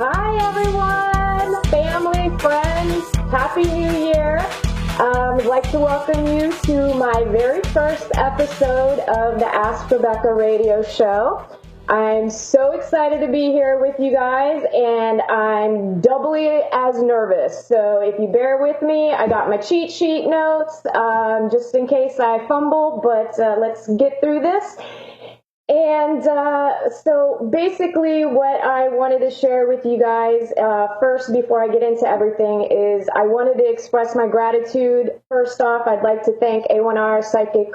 Hi, everyone, family, friends. Happy New Year. I'd like to welcome you to my very first episode of the Ask Rebecca radio show. I'm so excited to be here with you guys, and I'm doubly as nervous. So if you bear with me, I got my cheat sheet notes just in case I fumble, but let's get through this. And so basically what I wanted to share with you guys first before I get into everything is I wanted to express my gratitude. First off, I'd like to thank A1R Psychic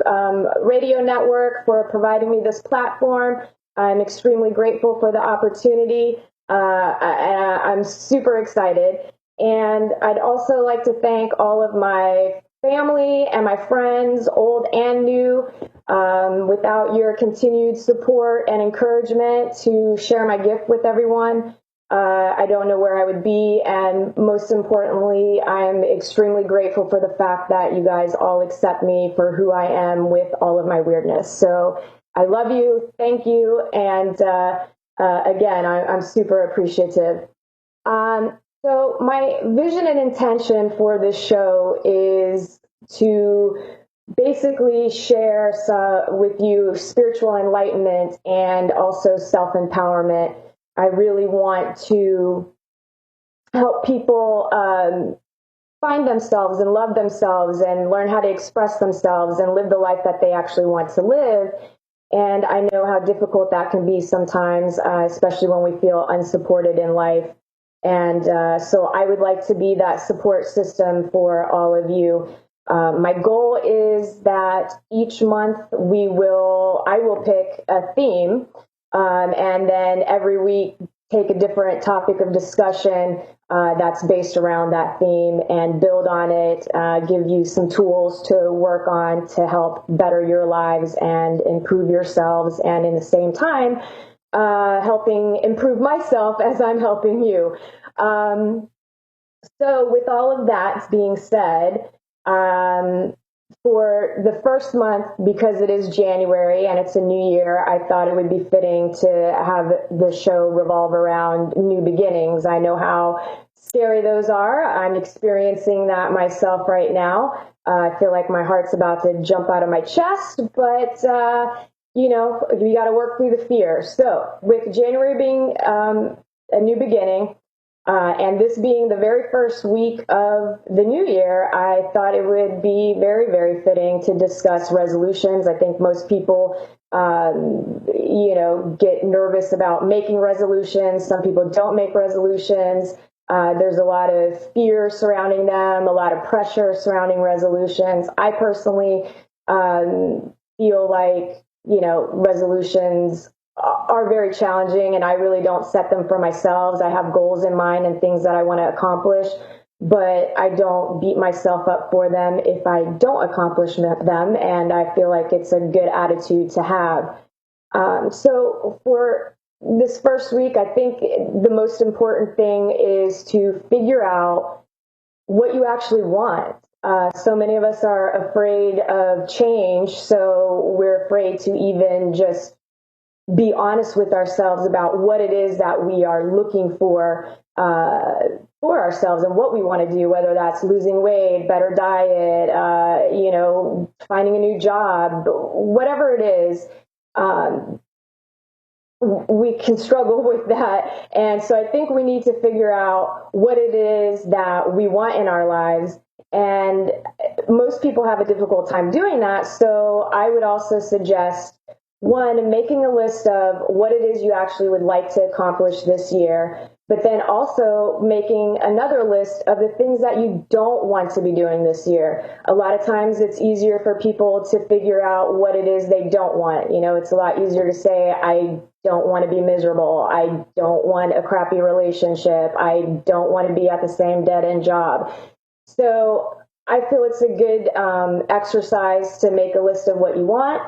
Radio Network for providing me this platform. I'm extremely grateful for the opportunity. I'm super excited. And I'd also like to thank all of my family and my friends, old and new. Without your continued support and encouragement to share my gift with everyone, I don't know where I would be. And most importantly, I'm extremely grateful for the fact that you guys all accept me for who I am with all of my weirdness. So I love you. Thank you. And again, I'm super appreciative. So my vision and intention for this show is to basically share with you spiritual enlightenment and also self-empowerment. I really want to help people find themselves and love themselves and learn how to express themselves and live the life that they actually want to live. And I know how difficult that can be sometimes, especially when we feel unsupported in life. And so I would like to be that support system for all of you. My goal is that each month I will pick a theme, and then every week take a different topic of discussion that's based around that theme and build on it, give you some tools to work on to help better your lives and improve yourselves, and in the same time, helping improve myself as I'm helping you. So with all of that being said, for the first month, because it is January and it's a new year, I thought it would be fitting to have the show revolve around new beginnings. I know how scary those are. I'm experiencing that myself right now. I feel like my heart's about to jump out of my chest, but you got to work through the fear. So with January being a new beginning, and this being the very first week of the new year, I thought it would be very, very fitting to discuss resolutions. I think most people, get nervous about making resolutions. Some people don't make resolutions. There's a lot of fear surrounding them, a lot of pressure surrounding resolutions. I personally feel like, resolutions are very challenging, and I really don't set them for myself. I have goals in mind and things that I want to accomplish, but I don't beat myself up for them if I don't accomplish them, and I feel like it's a good attitude to have. So for this first week, I think the most important thing is to figure out what you actually want. So many of us are afraid of change, so we're afraid to even just be honest with ourselves about what it is that we are looking for ourselves and what we want to do, whether that's losing weight, better diet, finding a new job, whatever it is. We can struggle with that. And so I think we need to figure out what it is that we want in our lives. And most people have a difficult time doing that. So I would also suggest, one, making a list of what it is you actually would like to accomplish this year, but then also making another list of the things that you don't want to be doing this year. A lot of times it's easier for people to figure out what it is they don't want. It's a lot easier to say, I don't want to be miserable. I don't want a crappy relationship. I don't want to be at the same dead-end job. So I feel it's a good exercise to make a list of what you want.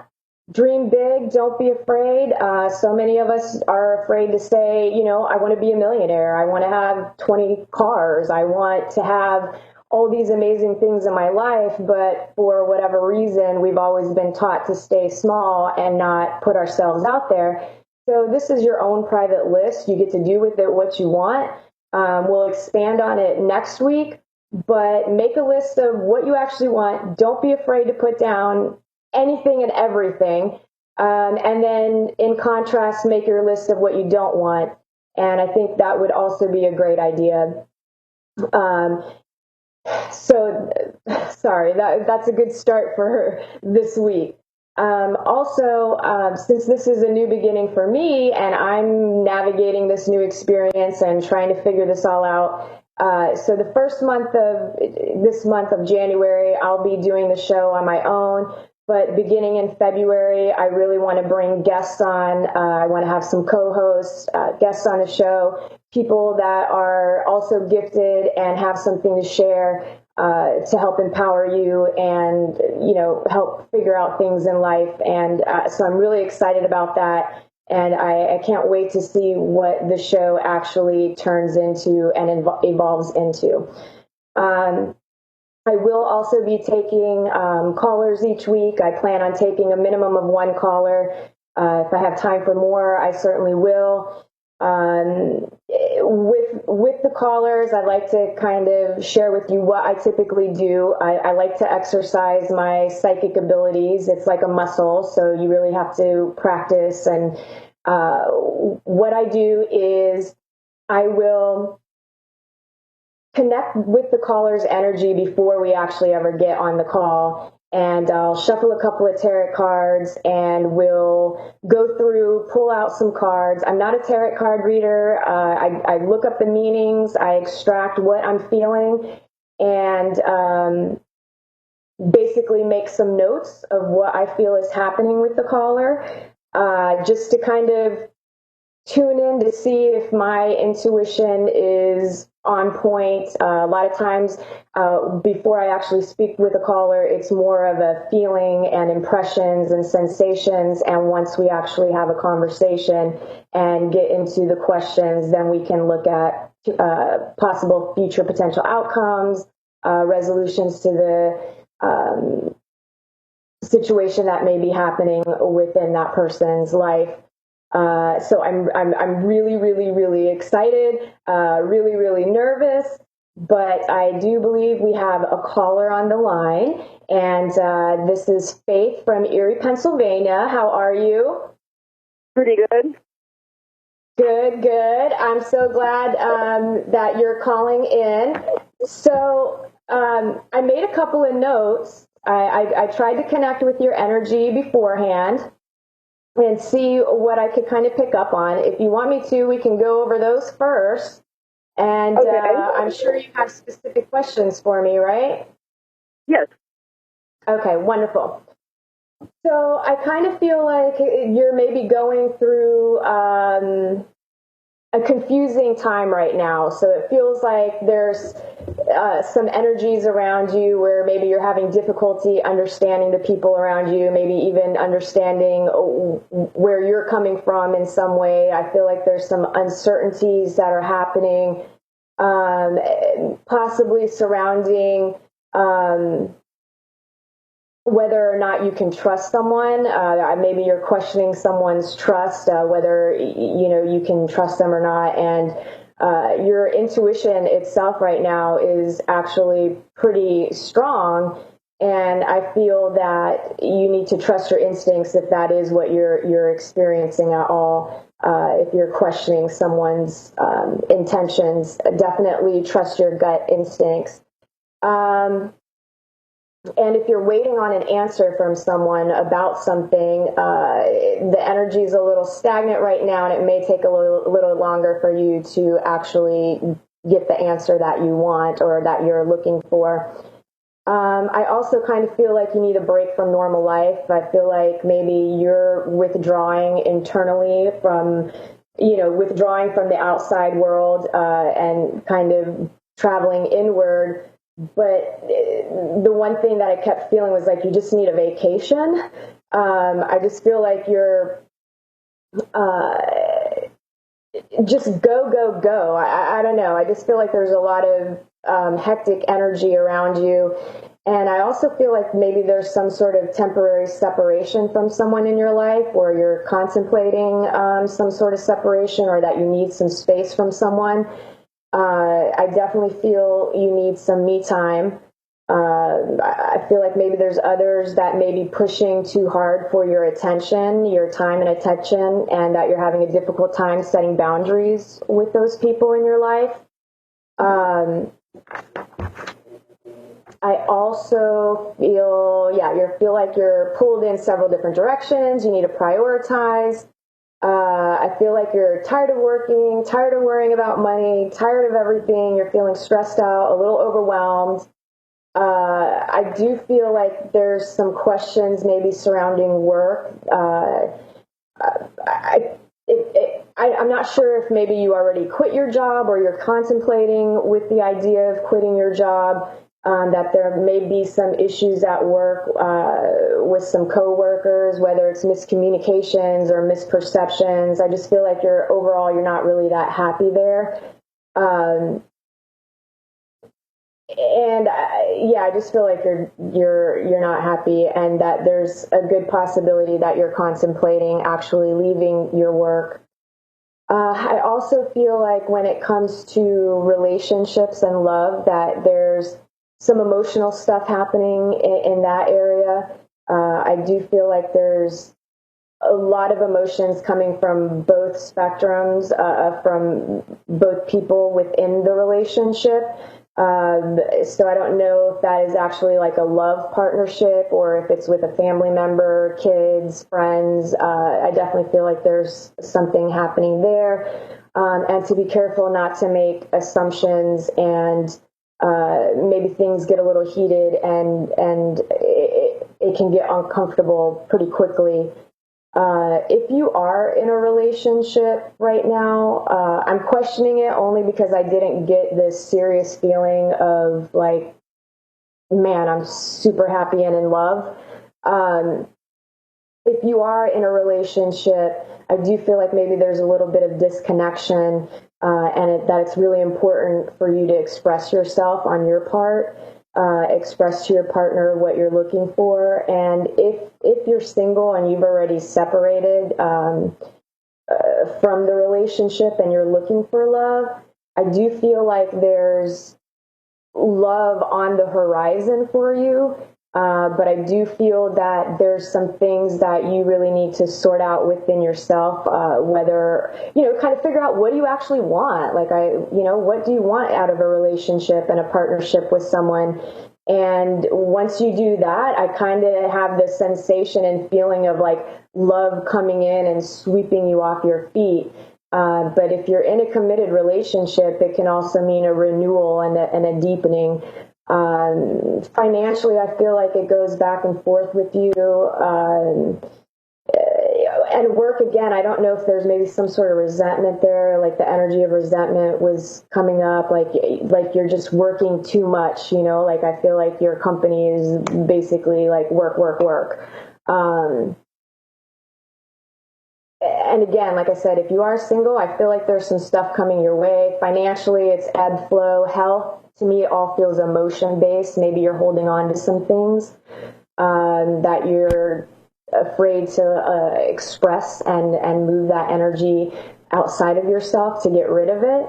Dream big. Don't be afraid. So many of us are afraid to say, I want to be a millionaire. I want to have 20 cars. I want to have all these amazing things in my life. But for whatever reason, we've always been taught to stay small and not put ourselves out there. So this is your own private list. You get to do with it what you want. We'll expand on it next week, but make a list of what you actually want. Don't be afraid to put down anything and everything. And then in contrast, make your list of what you don't want. And I think that would also be a great idea. So sorry, that's a good start for this week. Also, since this is a new beginning for me and I'm navigating this new experience and trying to figure this all out, so the first month of this month of January, I'll be doing the show on my own. But beginning in February, I really want to bring guests on. I want to have some co-hosts, guests on the show, people that are also gifted and have something to share to help empower you and, help figure out things in life. And so I'm really excited about that. And I can't wait to see what the show actually turns into and evolves into. I will also be taking callers each week. I plan on taking a minimum of one caller. If I have time for more, I certainly will. With the callers, I'd like to kind of share with you what I typically do. I like to exercise my psychic abilities. It's like a muscle, so you really have to practice. And what I do is I will connect with the caller's energy before we actually ever get on the call. And I'll shuffle a couple of tarot cards and we'll go through, pull out some cards. I'm not a tarot card reader. I look up the meanings. I extract what I'm feeling and basically make some notes of what I feel is happening with the caller, just to kind of tune in to see if my intuition is on point. A lot of times before I actually speak with a caller, it's more of a feeling and impressions and sensations. And once we actually have a conversation and get into the questions, then we can look at possible future potential outcomes, resolutions to the situation that may be happening within that person's life. So I'm really, really, really excited, really, really nervous, but I do believe we have a caller on the line, and this is Faith from Erie, Pennsylvania. How are you? Pretty good. Good, good. I'm so glad that you're calling in. So I made a couple of notes. I tried to connect with your energy beforehand and see what I could kind of pick up on. If you want me to, we can go over those first. And okay. I'm sure you have specific questions for me, right? Yes. Okay, wonderful. So I kind of feel like you're maybe going through a confusing time right now. So it feels like there's some energies around you where maybe you're having difficulty understanding the people around you, maybe even understanding where you're coming from in some way. I feel like there's some uncertainties that are happening, possibly surrounding whether or not you can trust someone. Maybe you're questioning someone's trust, whether you can trust them or not. And your intuition itself right now is actually pretty strong. And I feel that you need to trust your instincts if that is what you're experiencing at all. If you're questioning someone's intentions, definitely trust your gut instincts. And if you're waiting on an answer from someone about something, the energy is a little stagnant right now, and it may take a little longer for you to actually get the answer that you want or that you're looking for. I also kind of feel like you need a break from normal life. I feel like maybe you're withdrawing internally from, withdrawing from the outside world and kind of traveling inward. But the one thing that I kept feeling was like you just need a vacation. I just feel like you're just go. I don't know. I just feel like there's a lot of hectic energy around you. And I also feel like maybe there's some sort of temporary separation from someone in your life, or you're contemplating some sort of separation, or that you need some space from someone. I definitely feel you need some me time. I feel like maybe there's others that may be pushing too hard for your attention, your time and attention, and that you're having a difficult time setting boundaries with those people in your life. I also feel like you're pulled in several different directions. You need to prioritize. I feel like you're tired of working, tired of worrying about money, tired of everything. You're feeling stressed out, a little overwhelmed. I do feel like there's some questions maybe surrounding work. I'm not sure if maybe you already quit your job, or you're contemplating with the idea of quitting your job. That there may be some issues at work with some coworkers, whether it's miscommunications or misperceptions. I just feel like you're not really that happy there. I just feel like you're not happy, and that there's a good possibility that you're contemplating actually leaving your work. I also feel like when it comes to relationships and love, that there's some emotional stuff happening in that area. I do feel like there's a lot of emotions coming from both spectrums, from both people within the relationship. So I don't know if that is actually like a love partnership, or if it's with a family member, kids, friends. I definitely feel like there's something happening there. And to be careful not to make assumptions, and maybe things get a little heated, and it can get uncomfortable pretty quickly. If you are in a relationship right now, I'm questioning it only because I didn't get this serious feeling of like, man, I'm super happy and in love. If you are in a relationship, I do feel like maybe there's a little bit of disconnection, that it's really important for you to express yourself on your part, express to your partner what you're looking for. And if you're single and you've already separated from the relationship and you're looking for love, I do feel like there's love on the horizon for you. But I do feel that there's some things that you really need to sort out within yourself, whether, kind of figure out, what do you actually want? Like, what do you want out of a relationship and a partnership with someone? And once you do that, I kind of have this sensation and feeling of like love coming in and sweeping you off your feet. But if you're in a committed relationship, it can also mean a renewal and a deepening. Financially, I feel like it goes back and forth with you. And work, again, I don't know if there's maybe some sort of resentment there, like the energy of resentment was coming up, like you're just working too much, like I feel like your company is basically like work, work, work. And again, like I said, if you are single, I feel like there's some stuff coming your way. Financially, it's ebb, flow. Health, to me, it all feels emotion-based. Maybe you're holding on to some things that you're afraid to express and move that energy outside of yourself to get rid of it.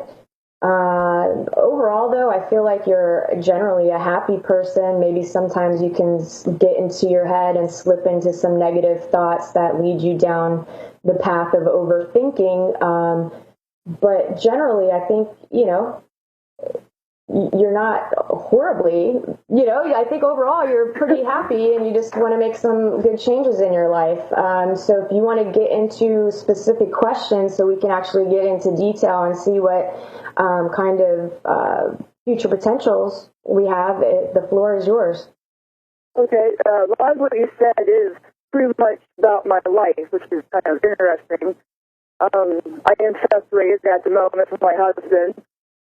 Overall, though, I feel like you're generally a happy person. Maybe sometimes you can get into your head and slip into some negative thoughts that lead you down the path of overthinking. But generally, I think, you're not horribly, I think overall you're pretty happy, and you just want to make some good changes in your life. So if you want to get into specific questions so we can actually get into detail and see what kind of future potentials we have, the floor is yours. Okay, a lot of what you said is pretty much about my life, which is kind of interesting. I am separated at the moment from my husband.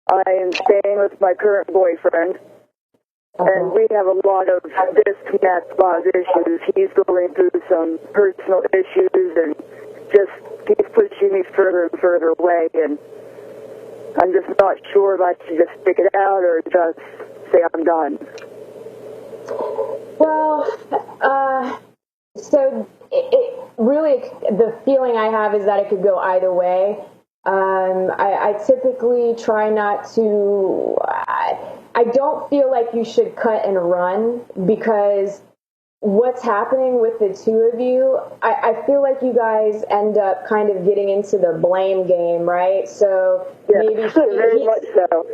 I am staying with my current boyfriend, and we have a lot of disconnect, a lot of issues. He's going through some personal issues and just keeps pushing me further and further away, and I'm just not sure if I should just stick it out or just say I'm done. Well, so it really, the feeling I have is that it could go either way. I typically try not to, I don't feel like you should cut and run, because what's happening with the two of you, I feel like you guys end up kind of getting into the blame game, right? So maybe very much so.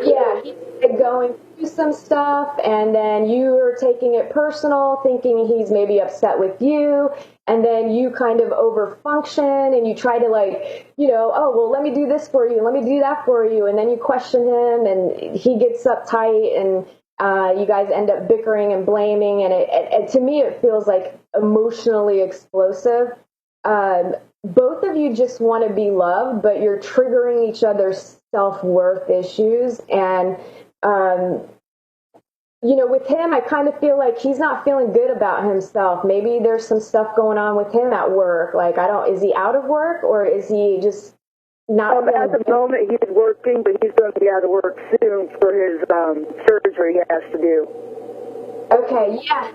Yeah, he's going through some stuff, and then you are taking it personal, thinking he's maybe upset with you, and then you kind of overfunction, and you try to, like, oh, well, let me do this for you, let me do that for you, and then you question him, and he gets uptight, and you guys end up bickering and blaming, and to me it feels like emotionally explosive. Both of you just want to be loved, but you're triggering each other's self-worth issues. And, with him, I kind of feel like he's not feeling good about himself. Maybe there's some stuff going on with him at work. Like, is he out of work, or is he just not at the moment, he's working, but he's going to be out of work soon for his surgery he has to do. Okay, yeah.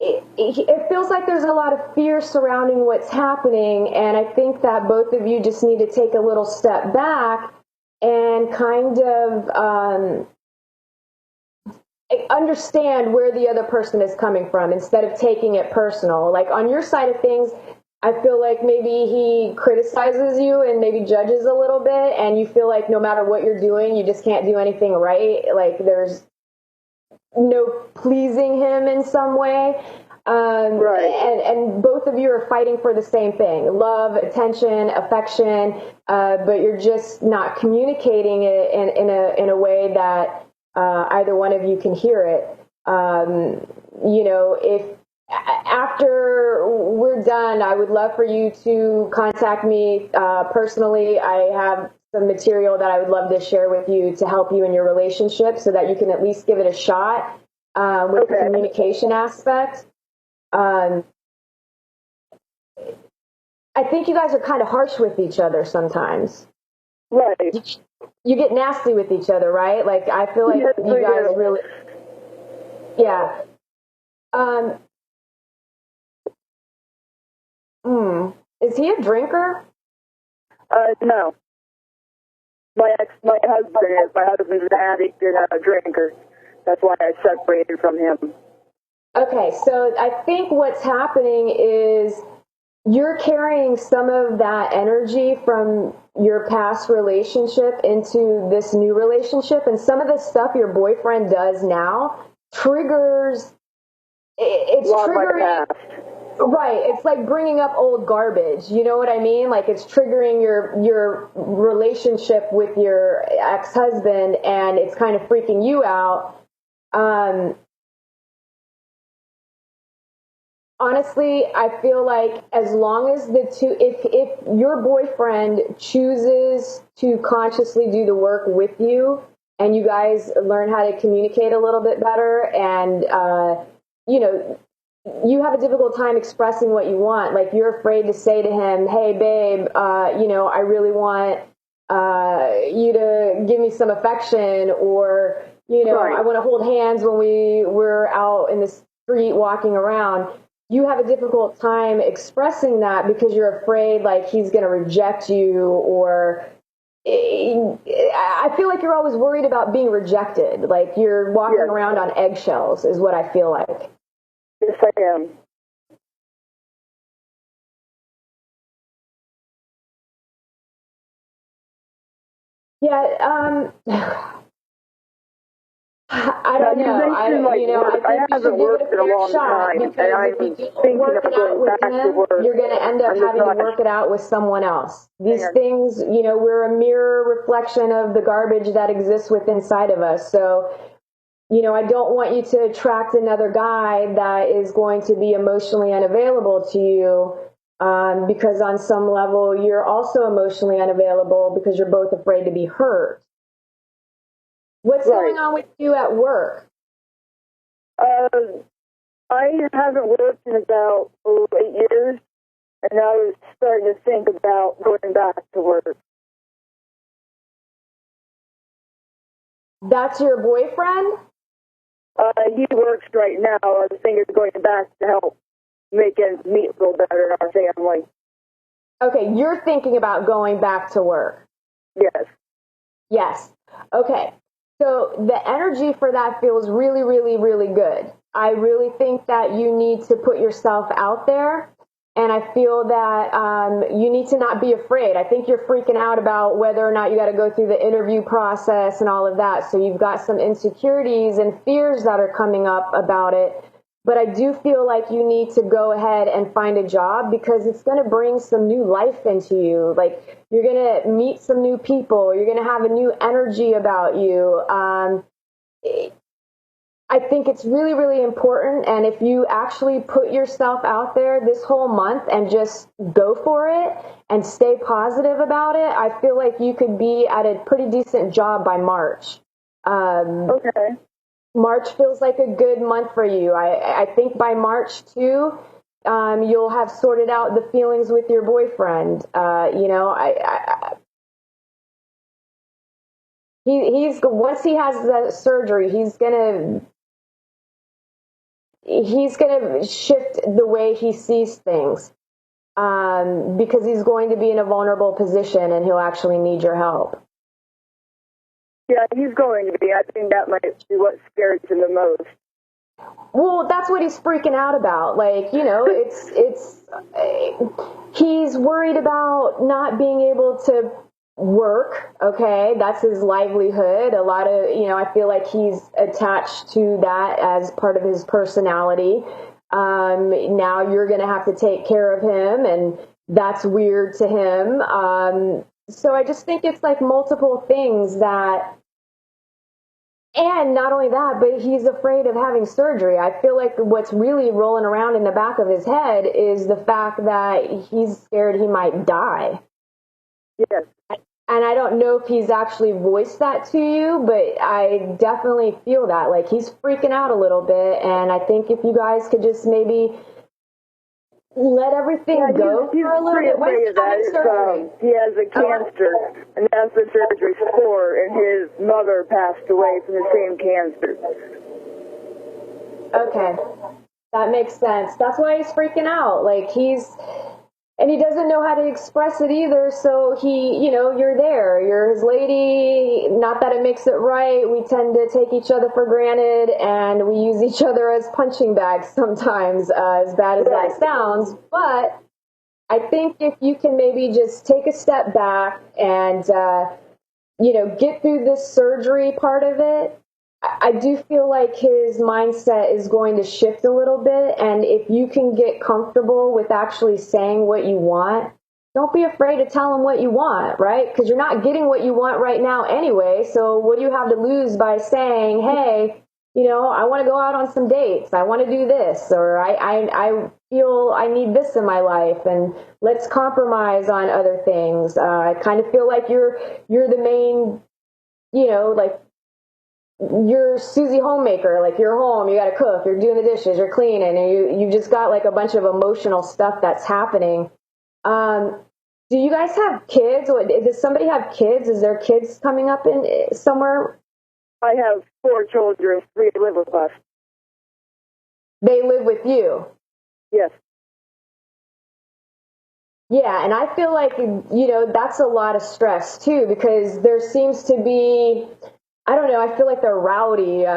It feels like there's a lot of fear surrounding what's happening, and I think that both of you just need to take a little step back and kind of understand where the other person is coming from instead of taking it personal. Like, on your side of things, I feel like maybe he criticizes you and maybe judges a little bit, and you feel like no matter what you're doing, you just can't do anything right. Like, there's no pleasing him in some way. Right. And both of you are fighting for the same thing: love, attention, affection, but you're just not communicating it in a way that either one of you can hear it. If after we're done, I would love for you to contact me personally. I have some material that I would love to share with you to help you in your relationship, so that you can at least give it a shot with the communication aspect. I think you guys are kind of harsh with each other sometimes. Right. You get nasty with each other, right? Like, I feel like you guys really, yeah. Is he a drinker? No. My husband is. My husband's an addict and a drinker. That's why I separated from him. Okay, so I think what's happening is you're carrying some of that energy from your past relationship into this new relationship, and some of the stuff your boyfriend does now triggers. It's triggering. Right, it's like bringing up old garbage. You know what I mean? Like, it's triggering your relationship with your ex-husband, and it's kind of freaking you out. Honestly, I feel like as long as the two, if your boyfriend chooses to consciously do the work with you, and you guys learn how to communicate a little bit better, and you have a difficult time expressing what you want. Like, you're afraid to say to him, "Hey, babe, I really want you to give me some affection," or Right. "I want to hold hands when we're out in the street walking around." You have a difficult time expressing that because you're afraid, like, he's going to reject you, or I feel like you're always worried about being rejected. Like, you're walking around on eggshells is what I feel like. Yes, I am. Yeah, I don't know. I think you should give it a fair shot, because if you don't work it out with him, you're going to end up having to work it out with someone else. These things, we're a mirror reflection of the garbage that exists within inside of us. So, I don't want you to attract another guy that is going to be emotionally unavailable to you, because on some level you're also emotionally unavailable because you're both afraid to be hurt. What's going on with you at work? I haven't worked in about 8 years, and I was starting to think about going back to work. That's your boyfriend? He works right now. I was thinking of going back to help make ends meet a little better in our family. Okay, you're thinking about going back to work. Yes. Yes. Okay. So the energy for that feels really, really, really good. I really think that you need to put yourself out there. And I feel that you need to not be afraid. I think you're freaking out about whether or not you got to go through the interview process and all of that. So you've got some insecurities and fears that are coming up about it. But I do feel like you need to go ahead and find a job because it's going to bring some new life into you. Like, you're going to meet some new people. You're going to have a new energy about you. I think it's really, really important. And if you actually put yourself out there this whole month and just go for it and stay positive about it, I feel like you could be at a pretty decent job by March. Okay. March feels like a good month for you. I think by March too, you'll have sorted out the feelings with your boyfriend. He's once he has the surgery, he's gonna shift the way he sees things, because he's going to be in a vulnerable position and he'll actually need your help. Yeah, he's going to be. I think that might be what scares him the most. Well, that's what he's freaking out about. Like, he's worried about not being able to work. Okay. That's his livelihood. A lot of, I feel like he's attached to that as part of his personality. Now you're going to have to take care of him, and that's weird to him. So I just think it's like multiple things that, and not only that, but he's afraid of having surgery. I feel like what's really rolling around in the back of his head is the fact that he's scared he might die. Yes. And I don't know if he's actually voiced that to you, but I definitely feel that. Like, he's freaking out a little bit, and I think if you guys could just maybe let everything go for a little bit. When's he having surgery? He has a cancer, and that's what surgery's for, and his mother passed away from the same cancer. Okay. That makes sense. That's why he's freaking out. Like, and he doesn't know how to express it either, so you're there. You're his lady. Not that it makes it right. We tend to take each other for granted, and we use each other as punching bags sometimes, as bad as that sounds. But I think if you can maybe just take a step back and, get through this surgery part of it, I do feel like his mindset is going to shift a little bit. And if you can get comfortable with actually saying what you want, don't be afraid to tell him what you want, right? Because you're not getting what you want right now anyway. So what do you have to lose by saying, hey, I want to go out on some dates. I want to do this, or I feel I need this in my life, and let's compromise on other things. I kind of feel like you're the main, like, you're Susie homemaker. Like, you're home, you got to cook, you're doing the dishes, you're cleaning, and you just got like a bunch of emotional stuff that's happening. Do you guys have kids? Does somebody have kids? Is there kids coming up in somewhere? I have 4 children. 3 live with us. They live with you? Yes. Yeah, and I feel like, that's a lot of stress too, because there seems to be, I don't know, I feel like they're rowdy.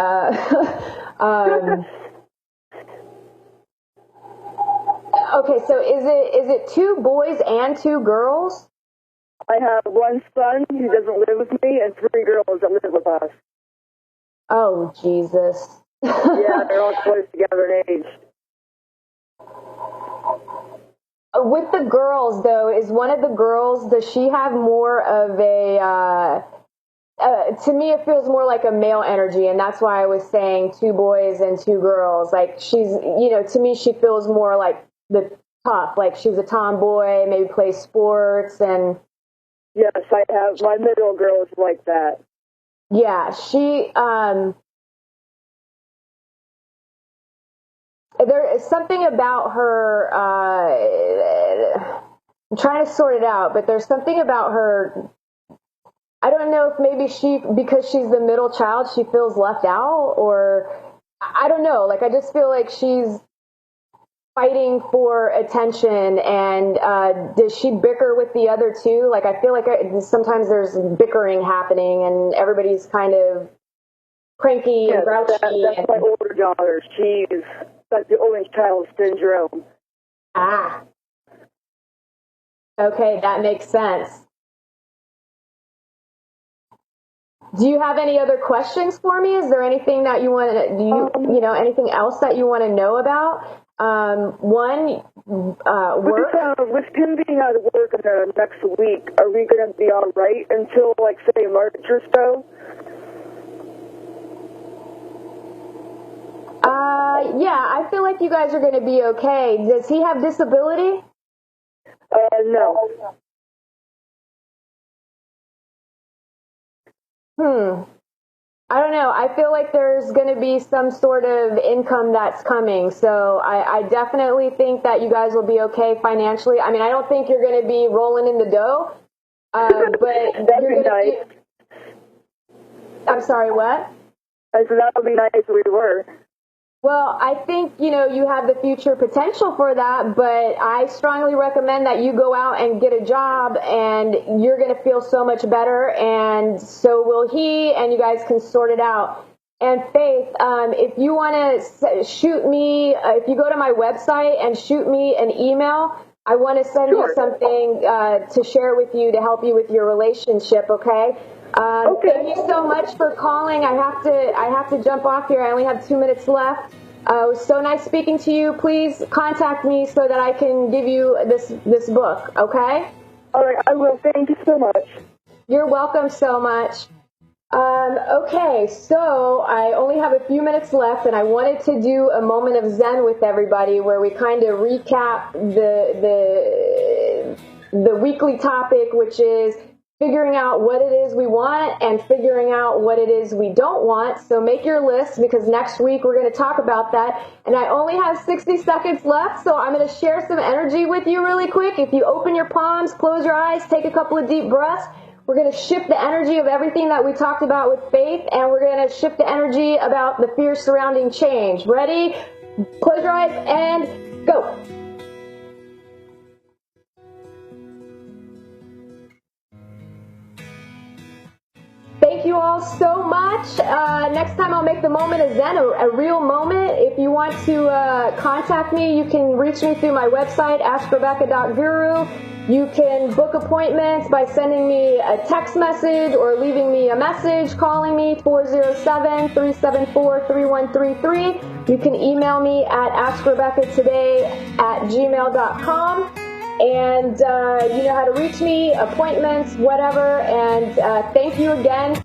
Okay, so is it 2 boys and 2 girls? I have 1 son who doesn't live with me, and 3 girls that live with us. Oh, Jesus. Yeah, they're all close together in age. With the girls, though, is one of the girls, does she have more of a, to me, it feels more like a male energy, and that's why I was saying 2 boys and 2 girls. Like, she's, to me, she feels more like the tough, like she's a tomboy, maybe plays sports, and... Yes, I have, my middle girl is like that. Yeah, she, there is something about her, I'm trying to sort it out, but there's something about her, I don't know if maybe because she's the middle child, she feels left out, or I don't know, like I just feel like she's fighting for attention, and does she bicker with the other two? Like I feel like sometimes there's bickering happening and everybody's kind of cranky and grouchy. That's my older daughter. She's got the only child syndrome. Ah. Okay, that makes sense. Do you have any other questions for me? Is there anything that you want to, anything else that you want to know about? Work? With him being out of work in the next week, are we going to be all right until, like, say, March or so? Yeah, I feel like you guys are going to be okay. Does he have disability? No. I don't know. I feel like there's going to be some sort of income that's coming. So I definitely think that you guys will be okay financially. I mean, I don't think you're going to be rolling in the dough, but That'd you're be going nice. I'm sorry, what? I said that would be nice if we were. Well, I think, you have the future potential for that, but I strongly recommend that you go out and get a job, and you're going to feel so much better, and so will he, and you guys can sort it out. And Faith, if you want to shoot me, if you go to my website and shoot me an email, I want to send you something to share with you to help you with your relationship, okay? Thank you so much for calling. I have to jump off here. I only have 2 minutes left. It was so nice speaking to you. Please contact me so that I can give you this book, okay? All right, I will. Thank you so much. You're welcome so much. Okay, so I only have a few minutes left, and I wanted to do a moment of Zen with everybody where we kind of recap the weekly topic, which is figuring out what it is we want and figuring out what it is we don't want. So make your list, because next week we're going to talk about that. And I only have 60 seconds left, so I'm going to share some energy with you really quick. If you open your palms, close your eyes, take a couple of deep breaths, we're going to shift the energy of everything that we talked about with Faith, and we're going to shift the energy about the fear surrounding change. Ready? Close your eyes and go. Thank you all so much. Next time I'll make the moment of Zen a real moment. If you want to contact me, you can reach me through my website, AskRebecca.guru. You can book appointments by sending me a text message or leaving me a message, calling me 407-374-3133. You can email me at AskRebeccaToday@gmail.com. And you know how to reach me, appointments, whatever. And thank you again.